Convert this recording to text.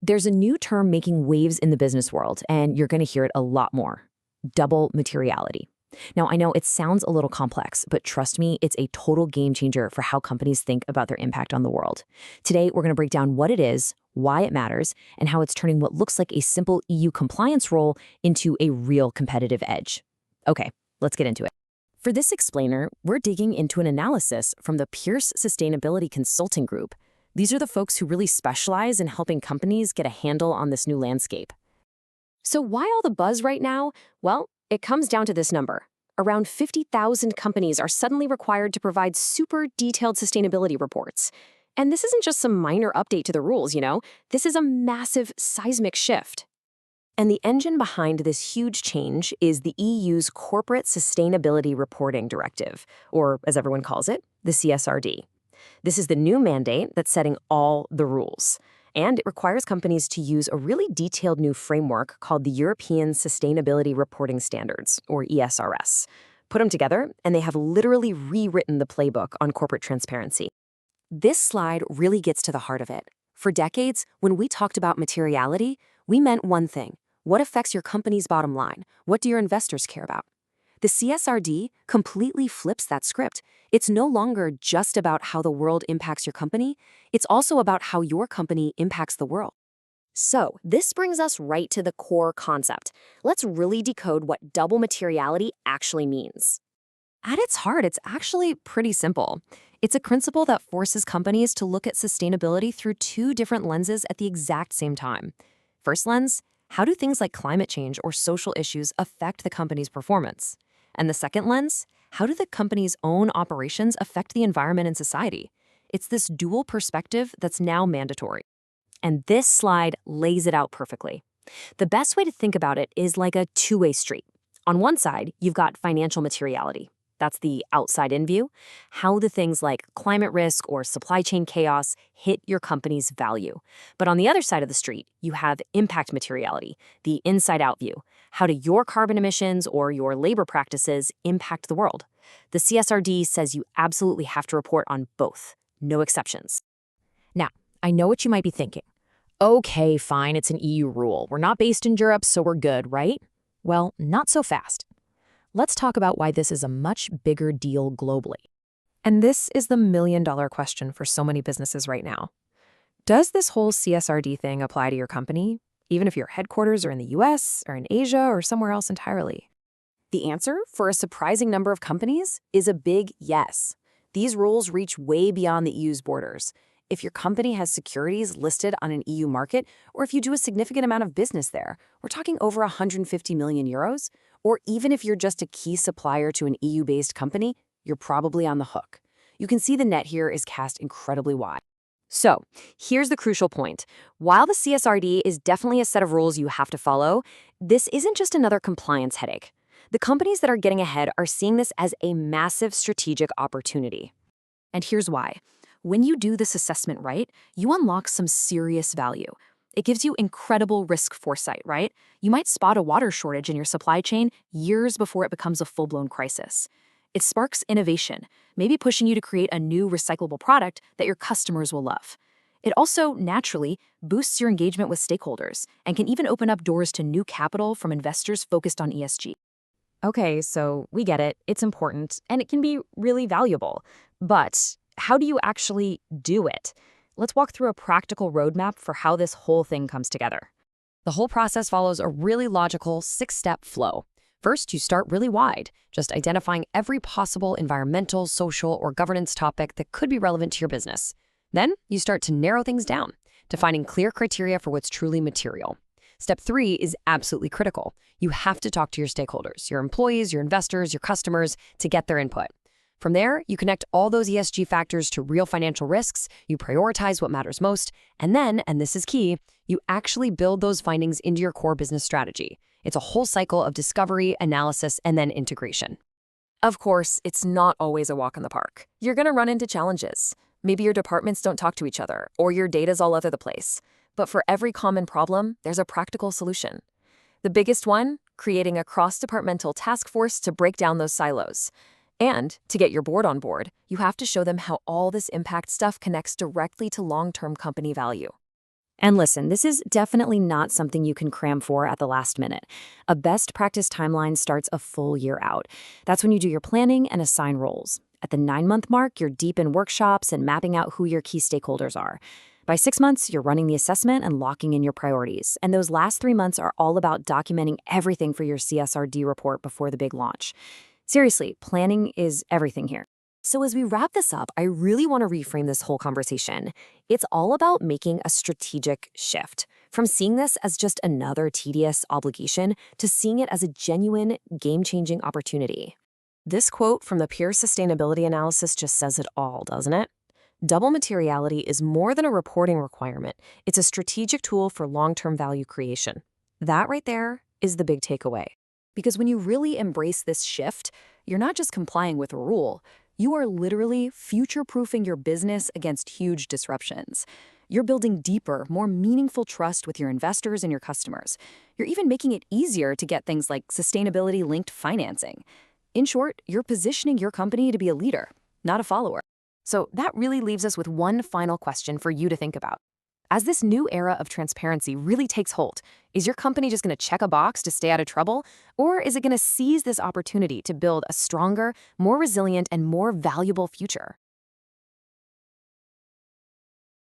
There's a new term making waves in the business world, and you're going to hear it a lot more: double materiality. Now, I know it sounds a little complex, but trust me, it's a total game changer for how companies think about their impact on the world. Today, we're going to break down what it is, why it matters, and how it's turning what looks like a simple EU compliance role into a real competitive edge. Okay, let's get into it. For this explainer, we're digging into an analysis from the Pierce Sustainability Consulting Group. These are the folks who really specialize in helping companies get a handle on this new landscape. So why all the buzz right now? Well, it comes down to this number. Around 50,000 companies are suddenly required to provide super detailed sustainability reports. And this isn't just some minor update to the rules, This is a massive seismic shift. And the engine behind this huge change is the EU's Corporate Sustainability Reporting Directive, or as everyone calls it, the CSRD. This is the new mandate that's setting all the rules. And it requires companies to use a really detailed new framework called the European Sustainability Reporting Standards, or ESRS. Put them together, and they have literally rewritten the playbook on corporate transparency. This slide really gets to the heart of it. For decades, when we talked about materiality, we meant one thing: what affects your company's bottom line? What do your investors care about? The CSRD completely flips that script. It's no longer just about how the world impacts your company. It's also about how your company impacts the world. So, this brings us right to the core concept. Let's really decode what double materiality actually means. At its heart, it's actually pretty simple. It's a principle that forces companies to look at sustainability through two different lenses at the exact same time. First lens: how do things like climate change or social issues affect the company's performance? And the second lens: how do the company's own operations affect the environment and society? It's this dual perspective that's now mandatory. And this slide lays it out perfectly. The best way to think about it is like a two-way street. On one side, you've got financial materiality. That's the outside-in view: how do things like climate risk or supply chain chaos hit your company's value? But on the other side of the street, you have impact materiality, the inside-out view. How do your carbon emissions or your labor practices impact the world? The CSRD says you absolutely have to report on both, no exceptions. Now, I know what you might be thinking. Okay, fine, it's an EU rule. We're not based in Europe, so we're good, right? Well, not so fast. Let's talk about why this is a much bigger deal globally. And this is the million-dollar question for so many businesses right now. Does this whole CSRD thing apply to your company, even if your headquarters are in the US or in Asia or somewhere else entirely? The answer, for a surprising number of companies, is a big yes. These rules reach way beyond the EU's borders. If your company has securities listed on an EU market, or if you do a significant amount of business there, we're talking over 150 million euros, or even if you're just a key supplier to an EU-based company, you're probably on the hook. You can see the net here is cast incredibly wide. So, here's the crucial point. While the CSRD is definitely a set of rules you have to follow, this isn't just another compliance headache. The companies that are getting ahead are seeing this as a massive strategic opportunity. And here's why. When you do this assessment right, you unlock some serious value. It gives you incredible risk foresight, right? You might spot a water shortage in your supply chain years before it becomes a full-blown crisis. It sparks innovation, maybe pushing you to create a new recyclable product that your customers will love. It also, naturally, boosts your engagement with stakeholders and can even open up doors to new capital from investors focused on ESG. Okay, so we get it. It's important, and it can be really valuable. But how do you actually do it? Let's walk through a practical roadmap for how this whole thing comes together. The whole process follows a really logical 6-step flow. First, you start really wide, just identifying every possible environmental, social, or governance topic that could be relevant to your business. Then, you start to narrow things down, defining clear criteria for what's truly material. Step 3 is absolutely critical. You have to talk to your stakeholders, your employees, your investors, your customers, to get their input. From there, you connect all those ESG factors to real financial risks, you prioritize what matters most, and then, and this is key, you actually build those findings into your core business strategy. It's a whole cycle of discovery, analysis, and then integration. Of course, it's not always a walk in the park. You're going to run into challenges. Maybe your departments don't talk to each other, or your data's all over the place. But for every common problem, there's a practical solution. The biggest one, creating a cross-departmental task force to break down those silos. And to get your board on board, you have to show them how all this impact stuff connects directly to long-term company value. And listen, this is definitely not something you can cram for at the last minute. A best practice timeline starts a full year out. That's when you do your planning and assign roles. At the 9-month mark, you're deep in workshops and mapping out who your key stakeholders are. By 6 months, you're running the assessment and locking in your priorities. And those last 3 months are all about documenting everything for your CSRD report before the big launch. Seriously, planning is everything here. So as we wrap this up, I really want to reframe this whole conversation. It's all about making a strategic shift from seeing this as just another tedious obligation to seeing it as a genuine, game-changing opportunity. This quote from the Peer Sustainability Analysis just says it all, doesn't it? Double materiality is more than a reporting requirement. It's a strategic tool for long-term value creation. That right there is the big takeaway. Because when you really embrace this shift, you're not just complying with a rule, you are literally future-proofing your business against huge disruptions. You're building deeper, more meaningful trust with your investors and your customers. You're even making it easier to get things like sustainability-linked financing. In short, you're positioning your company to be a leader, not a follower. So that really leaves us with one final question for you to think about. As this new era of transparency really takes hold, is your company just going to check a box to stay out of trouble? Or is it going to seize this opportunity to build a stronger, more resilient, and more valuable future?